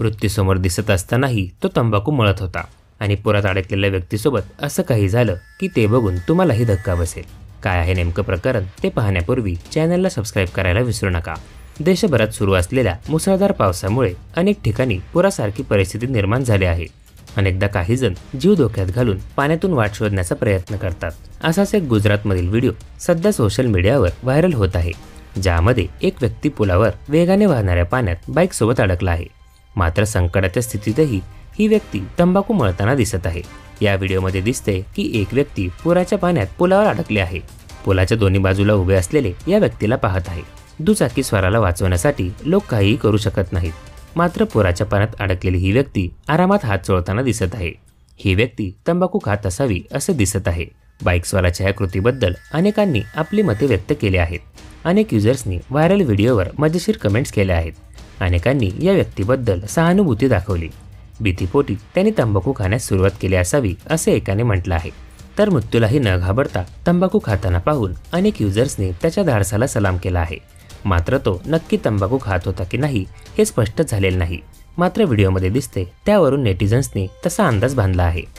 मृत्यूसमोर दिसत असतानाही तो तंबाखू मळत होता आणि पुरात अडकलेल्या व्यक्तीसोबत असं काही झालं की ते बघून तुम्हालाही धक्का बसेल। काय आहे नेमकं प्रकरण ते पाहण्यापूर्वी चॅनलला सबस्क्राईब करायला विसरू नका। देशभरात सुरू असलेल्या मुसळधार पावसामुळे अनेक ठिकाणी पुरासारखी परिस्थिती निर्माण झाली आहे। अनेकदा काही जण जीव धोक्यात घालून पाण्यातून वाट शोधण्याचा प्रयत्न करतात। असाच एक गुजरातमधील व्हिडिओ सध्या सोशल मीडियावर व्हायरल होत आहे, ज्यामध्ये एक व्यक्ती पुलावर वेगाने वाहणाऱ्या पाण्यात बाईक सोबत अडकला आहे। मात्र संकटाच्या स्थितीतही ही व्यक्ती तंबाखू मळताना दिसत आहे। या व्हिडिओमध्ये दिसते की एक व्यक्ती पुराच्या पाण्यात पुलावर अडकले आहे। पुलाच्या दोन्ही बाजूला उभे असलेले या व्यक्तीला पाहत आहे। दुचाकी स्वाराला वाचवण्यासाठी लोक काहीही करू शकत नाहीत, मात्र पुराच्या पाण्यात अडकलेली ही व्यक्ती आरामात हात चोळताना दिसत आहे। ही व्यक्ती तंबाखू खात असावी असे दिसत आहे। बाईकस्वाराच्या या कृतीबद्दल अनेकांनी आपली मते व्यक्त केली आहेत। अनेक युजर्सनी व्हायरल व्हिडिओवर मजेशीर कमेंट्स केल्या आहेत। अनेकांनी या व्यक्तीबद्दल सहानुभूती दाखवली। भीतीपोटी त्यांनी तंबाखू खाण्यास सुरुवात केली असावी असे एकाने म्हटलं आहे। तर मृत्यूलाही न घाबरता तंबाखू खाताना पाहून अनेक युजर्सनी त्याच्या धाडसाला सलाम केला आहे। मात्र तो नक्की तंबाखू खात होता की नाही हे स्पष्ट झालेले नाही। मात्र व्हिडिओमध्ये दिसते त्यावरून नेटिझन्सनी तसा अंदाज बांधला आहे।